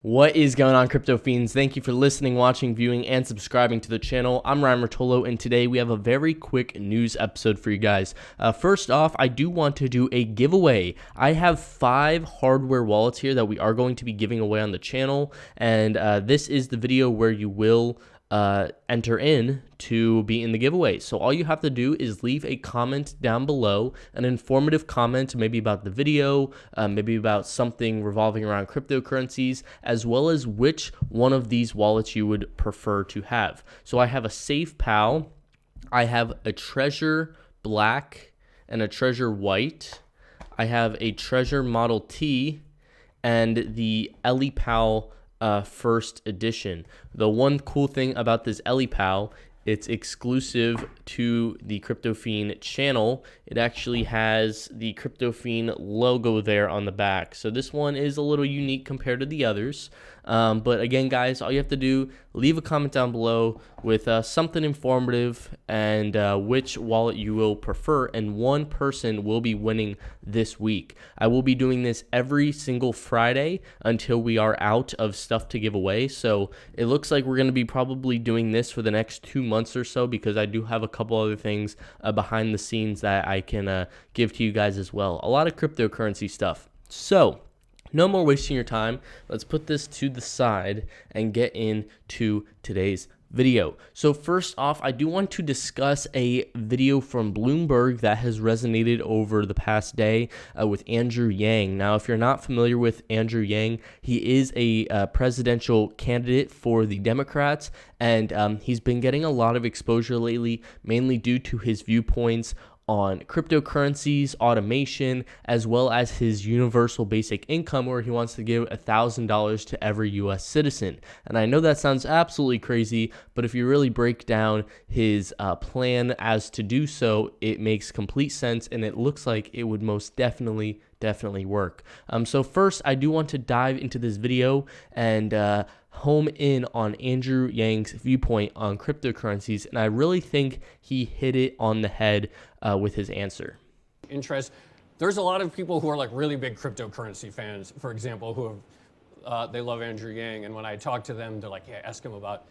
What is going on, crypto fiends? Thank you for listening, watching, viewing, and subscribing to the channel. I'm Ryan Rotolo, and today we have a very quick news episode for you guys. First off, I do want to do a giveaway. I have 5 hardware wallets here that we are going to be giving away on the channel, and this is the video where you will enter in to be in the giveaway. So all you have to do is leave a comment down below, an informative comment, maybe about the video, maybe about something revolving around cryptocurrencies, as well as which one of these wallets you would prefer to have. So I have a Safe Pal, I have a Treasure Black, and a Treasure White. I have a Treasure Model T, and the EliPal first edition. The one cool thing about this EliPal, it's exclusive to the CryptoFiend channel. It actually has the CryptoFiend logo there on the back. So this one is a little unique compared to the others. But again, guys, all you have to do, leave a comment down below with something informative and which wallet you will prefer, and one person will be winning this week. I will be doing this every single Friday until we are out of stuff to give away. So it looks like we're going to be probably doing this for the next 2 months or so, because I do have a couple other things behind the scenes that I can give to you guys as well. A lot of cryptocurrency stuff. So no more wasting your time. Let's put this to the side and get into today's video. So first off, I do want to discuss a video from Bloomberg that has resonated over the past day with Andrew Yang. Now, if you're not familiar with Andrew Yang, he is a presidential candidate for the Democrats, and he's been getting a lot of exposure lately, mainly due to his viewpoints on cryptocurrencies, automation, as well as his universal basic income, where he wants to give $1,000 to every U.S. citizen. And I know that sounds absolutely crazy, but if you really break down his plan as to do so, it makes complete sense, and it looks like it would most definitely work. So first, I do want to dive into this video and home in on Andrew Yang's viewpoint on cryptocurrencies, and I really think he hit it on the head with his answer. Interest. There's a lot of people who are like really big cryptocurrency fans, for example, who have, they love Andrew Yang, and when I talk to them, they're like, yeah, ask him about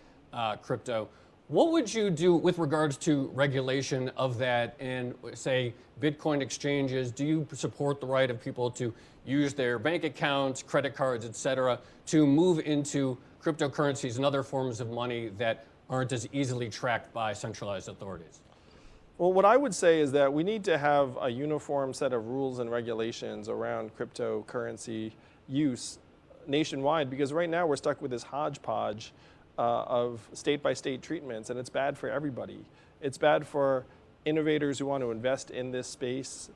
crypto. What would you do with regards to regulation of that and, say, Bitcoin exchanges? Do you support the right of people to use their bank accounts, credit cards, etc., to move into cryptocurrencies and other forms of money that aren't as easily tracked by centralized authorities? Well, what I would say is that we need to have a uniform set of rules and regulations around cryptocurrency use nationwide, because right now we're stuck with this hodgepodge of state-by-state treatments, and it's bad for everybody. It's bad for innovators who want to invest in this space.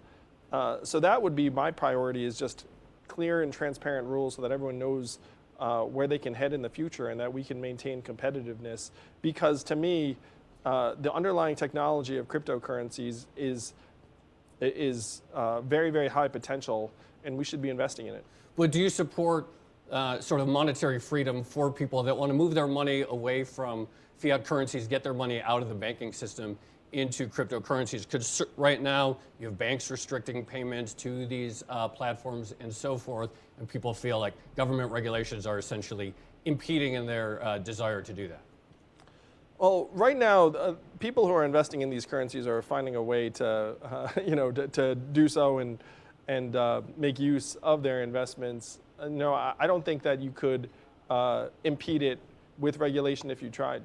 So that would be my priority, is just clear and transparent rules so that everyone knows where they can head in the future and that we can maintain competitiveness. Because to me, the underlying technology of cryptocurrencies is very, very high potential, and we should be investing in it. But do you support sort of monetary freedom for people that want to move their money away from fiat currencies, get their money out of the banking system into cryptocurrencies? Because right now you have banks restricting payments to these platforms and so forth, and people feel like government regulations are essentially impeding in their desire to do that. Well, right now, people who are investing in these currencies are finding a way to, to do so and make use of their investments. No, I don't think that you could impede it with regulation if you tried.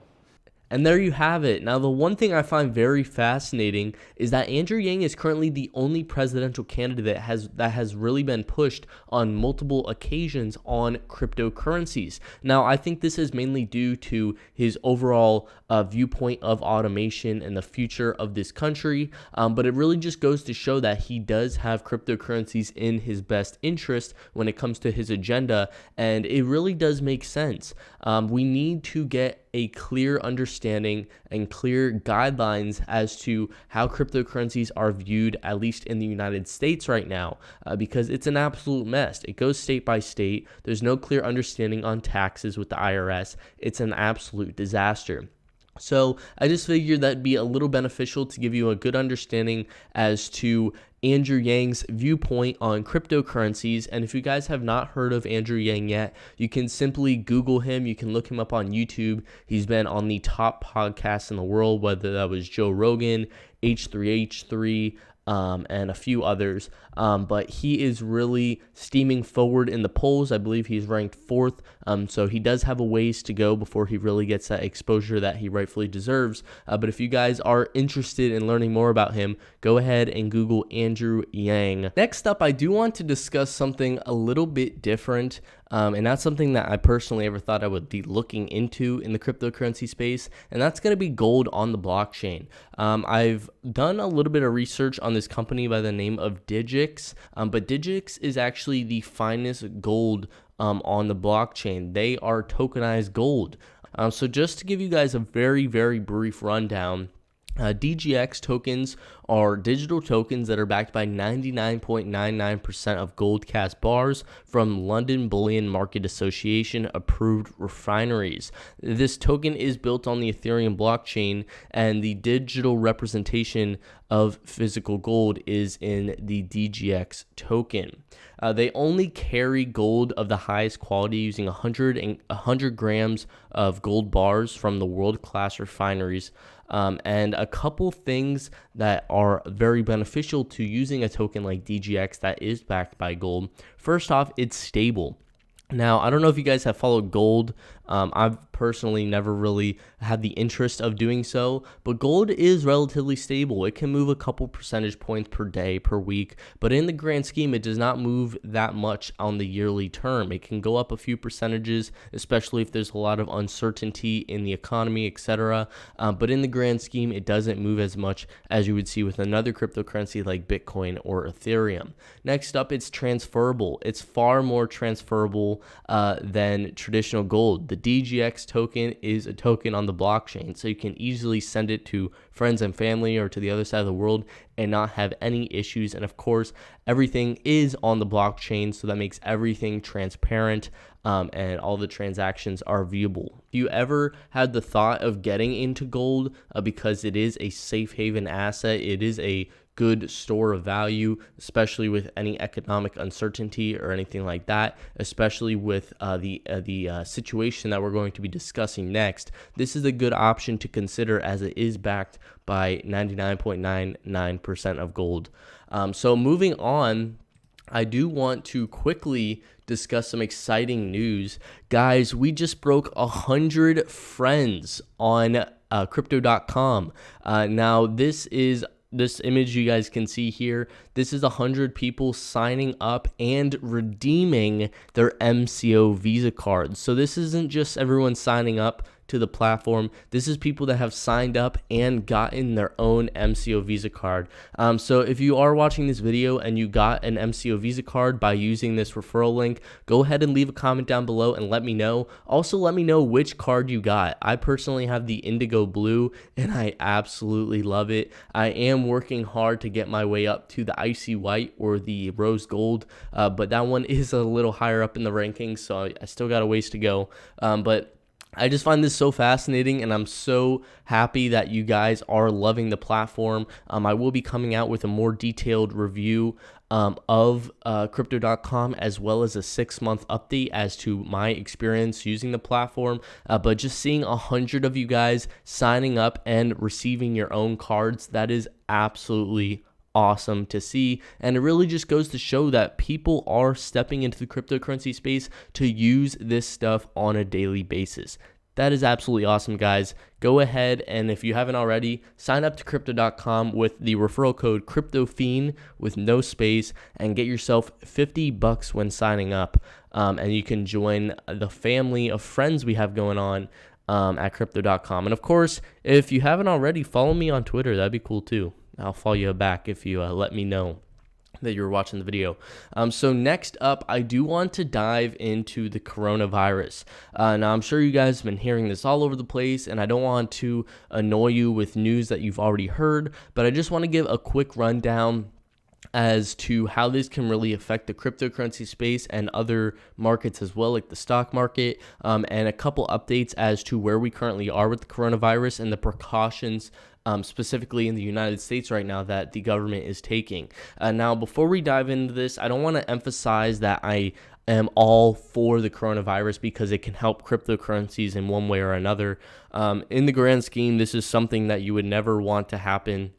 And there you have it. Now, the one thing I find very fascinating is that Andrew Yang is currently the only presidential candidate that has really been pushed on multiple occasions on cryptocurrencies. Now, I think this is mainly due to his overall viewpoint of automation and the future of this country, but it really just goes to show that he does have cryptocurrencies in his best interest when it comes to his agenda, and it really does make sense. We need to get a clear understanding and clear guidelines as to how cryptocurrencies are viewed, at least in the United States right now, because it's an absolute mess. It goes state by state. There's no clear understanding on taxes with the IRS. It's an absolute disaster. So I just figured that'd be a little beneficial to give you a good understanding as to Andrew Yang's viewpoint on cryptocurrencies. And if you guys have not heard of Andrew Yang yet, you can simply Google him. You can look him up on YouTube. He's been on the top podcasts in the world, whether that was Joe Rogan, H3H3, and a few others. But he is really steaming forward in the polls. I believe he's ranked 4th. So he does have a ways to go before he really gets that exposure that he rightfully deserves. But if you guys are interested in learning more about him, go ahead and Google Andrew Yang. Next up, I do want to discuss something a little bit different. And that's something that I personally ever thought I would be looking into in the cryptocurrency space, and that's going to be gold on the blockchain. I've done a little bit of research on this company by the name of Digix, but Digix is actually the finest gold on the blockchain. They are tokenized gold. So just to give you guys a very, very brief rundown, DGX tokens are digital tokens that are backed by 99.99% of gold cast bars from London Bullion Market Association approved refineries. This token is built on the Ethereum blockchain, and the digital representation of physical gold is in the DGX token. They only carry gold of the highest quality using 100 grams of gold bars from the world-class refineries. And a couple things that are very beneficial to using a token like DGX that is backed by gold. First off, it's stable. Now, I don't know if you guys have followed gold. I've personally never really had the interest of doing so, but gold is relatively stable. It can move a couple percentage points per day, per week, but in the grand scheme, it does not move that much on the yearly term. It can go up a few percentages, especially if there's a lot of uncertainty in the economy, etc. But in the grand scheme, it doesn't move as much as you would see with another cryptocurrency like Bitcoin or Ethereum. Next up, it's transferable. It's far more transferable than traditional gold. The DGX token is a token on the blockchain, so you can easily send it to friends and family or to the other side of the world and not have any issues. And of course, everything is on the blockchain, so that makes everything transparent, and all the transactions are viewable. If you ever had the thought of getting into gold because it is a safe haven asset, it is a good store of value, especially with any economic uncertainty or anything like that, especially with the situation that we're going to be discussing next. This is a good option to consider as it is backed by 99.99% of gold. So moving on, I do want to quickly discuss some exciting news. Guys, we just broke 100 friends on crypto.com. Now, this image you guys can see here, this is 100 people signing up and redeeming their MCO Visa cards. So this isn't just everyone signing up to the platform. This is people that have signed up and gotten their own MCO Visa card. So if you are watching this video and you got an MCO Visa card by using this referral link, go ahead and leave a comment down below and let me know. Also, let me know which card you got. I personally have the Indigo Blue and I absolutely love it. I am working hard to get my way up to the Icy White or the Rose Gold, but that one is a little higher up in the rankings, so I still got a ways to go. But I just find this so fascinating, and I'm so happy that you guys are loving the platform. I will be coming out with a more detailed review of crypto.com, as well as a 6-month update as to my experience using the platform. But just seeing 100 of you guys signing up and receiving your own cards, that is absolutely awesome to see, and it really just goes to show that people are stepping into the cryptocurrency space to use this stuff on a daily basis. That is absolutely awesome, guys. Go ahead and if you haven't already, sign up to crypto.com with the referral code CryptoFiend with no space and get yourself $50 when signing up. And you can join the family of friends we have going on at crypto.com. And of course, if you haven't already, follow me on Twitter. That'd be cool too. I'll follow you back if you let me know that you're watching the video. So next up, I do want to dive into the coronavirus. Now, I'm sure you guys have been hearing this all over the place, and I don't want to annoy you with news that you've already heard, but I just want to give a quick rundown as to how this can really affect the cryptocurrency space and other markets as well, like the stock market, and a couple updates as to where we currently are with the coronavirus and the precautions specifically in the United States right now that the government is taking. Now, before we dive into this, I don't want to emphasize that I am all for the coronavirus because it can help cryptocurrencies in one way or another. In the grand scheme, this is something that you would never want to happen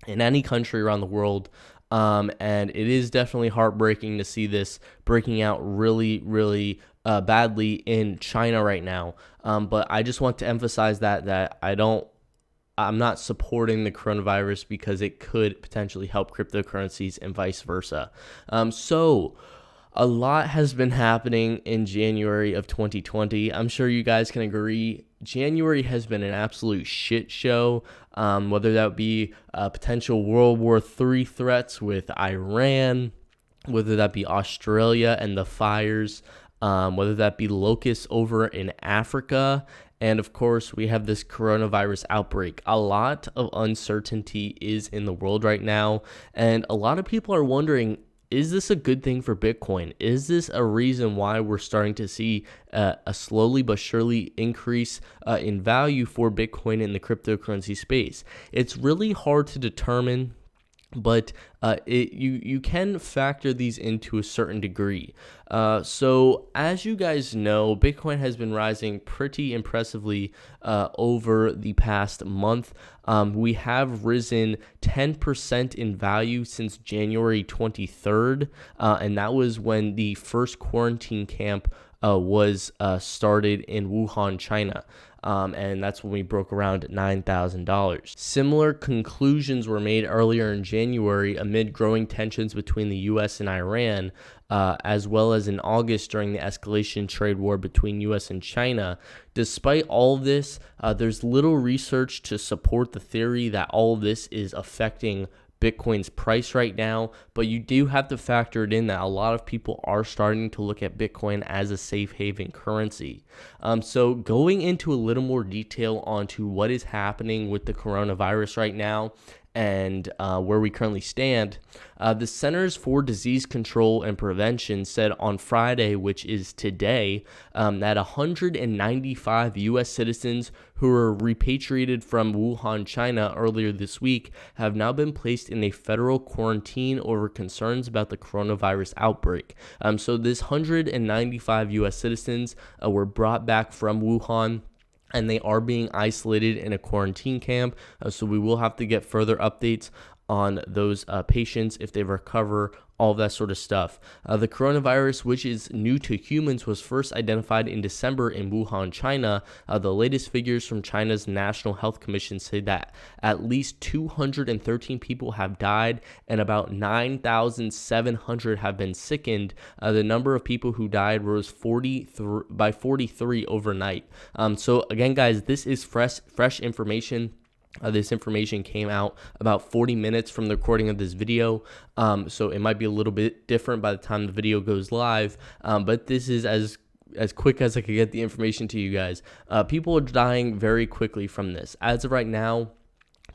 in any country around the world. And it is definitely heartbreaking to see this breaking out really, really badly in China right now. But I just want to emphasize that I'm not supporting the coronavirus because it could potentially help cryptocurrencies and vice versa. So a lot has been happening in January of 2020. I'm sure you guys can agree. January has been an absolute shit show, whether that be potential World War III threats with Iran, whether that be Australia and the fires, whether that be locusts over in Africa, and of course, we have this coronavirus outbreak. A lot of uncertainty is in the world right now, and a lot of people are wondering, is this a good thing for Bitcoin? Is this a reason why we're starting to see a slowly but surely increase in value for Bitcoin in the cryptocurrency space? It's really hard to determine, but you can factor these into a certain degree. So as you guys know, Bitcoin has been rising pretty impressively over the past month. We have risen 10% in value since January 23rd, and that was when the first quarantine camp was started in Wuhan, China. And that's when we broke around $9,000. Similar conclusions were made earlier in January amid growing tensions between the U.S. and Iran, as well as in August during the escalation trade war between U.S. and China. Despite all of this, there's little research to support the theory that all of this is affecting Bitcoin's price right now, but you do have to factor it in that a lot of people are starting to look at Bitcoin as a safe haven currency. So going into a little more detail onto what is happening with the coronavirus right now and where we currently stand, the Centers for Disease Control and Prevention said on Friday, which is today, that 195 U.S. citizens who were repatriated from Wuhan, China earlier this week have now been placed in a federal quarantine over concerns about the coronavirus outbreak. So this 195 U.S. citizens were brought back from Wuhan, and they are being isolated in a quarantine camp. So we will have to get further updates on those patients if they recover, all of that sort of stuff. The coronavirus, which is new to humans, was first identified in December in Wuhan, China. The latest figures from China's National Health Commission say that at least 213 people have died and about 9,700 have been sickened. The number of people who died rose 43 overnight. So again, guys, this is fresh information. This information came out about 40 minutes from the recording of this video, so it might be a little bit different by the time the video goes live, but this is as quick as I could get the information to you guys. People are dying very quickly from this. As of right now,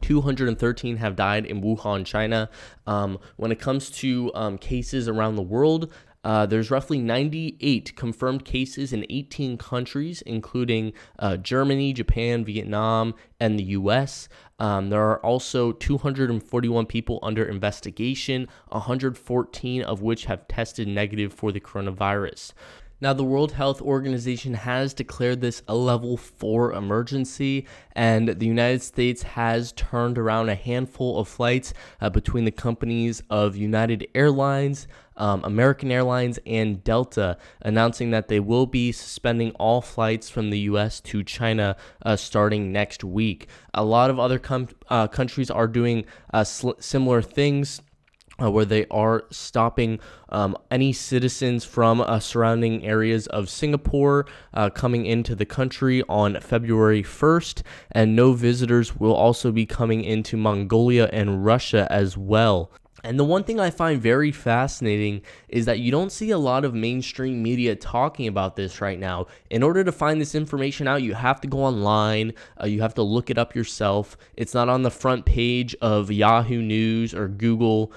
213 have died in Wuhan, China. When it comes to cases around the world, there's roughly 98 confirmed cases in 18 countries, including Germany, Japan, Vietnam, and the U.S. There are also 241 people under investigation, 114 of which have tested negative for the coronavirus. Now, the World Health Organization has declared this a level 4 emergency, and the United States has turned around a handful of flights between the companies of United Airlines, American Airlines, and Delta, announcing that they will be suspending all flights from the U.S. to China starting next week. A lot of other countries are doing similar things, where they are stopping any citizens from surrounding areas of Singapore coming into the country on February 1st, and no visitors will also be coming into Mongolia and Russia as well. And the one thing I find very fascinating is that you don't see a lot of mainstream media talking about this right now. In order to find this information out, you have to go online. You have to look it up yourself. It's not on the front page of Yahoo News or Google.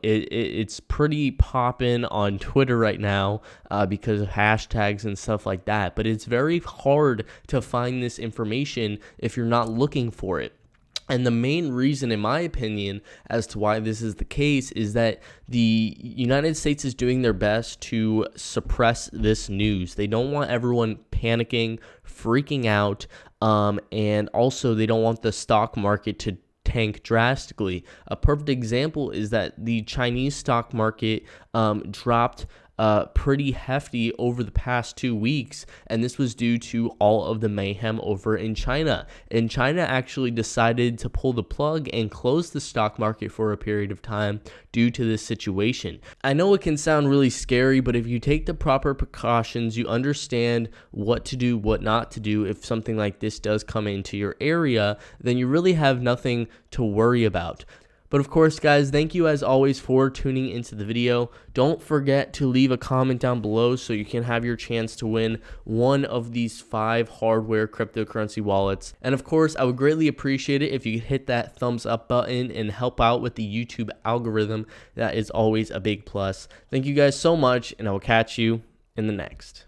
It's pretty poppin' on Twitter right now because of hashtags and stuff like that. But it's very hard to find this information if you're not looking for it. And the main reason, in my opinion, as to why this is the case is that the United States is doing their best to suppress this news. They don't want everyone panicking, freaking out, and also they don't want the stock market to tank drastically. A perfect example is that the Chinese stock market dropped pretty hefty over the past 2 weeks, and this was due to all of the mayhem over in China. And China actually decided to pull the plug and close the stock market for a period of time due to this situation. I know it can sound really scary, but if you take the proper precautions, you understand what to do, what not to do if something like this does come into your area, then you really have nothing to worry about. But of course, guys, thank you as always for tuning into the video. Don't forget to leave a comment down below so you can have your chance to win one of these 5 hardware cryptocurrency wallets. And of course, I would greatly appreciate it if you could hit that thumbs up button and help out with the YouTube algorithm. That is always a big plus. Thank you guys so much, and I will catch you in the next.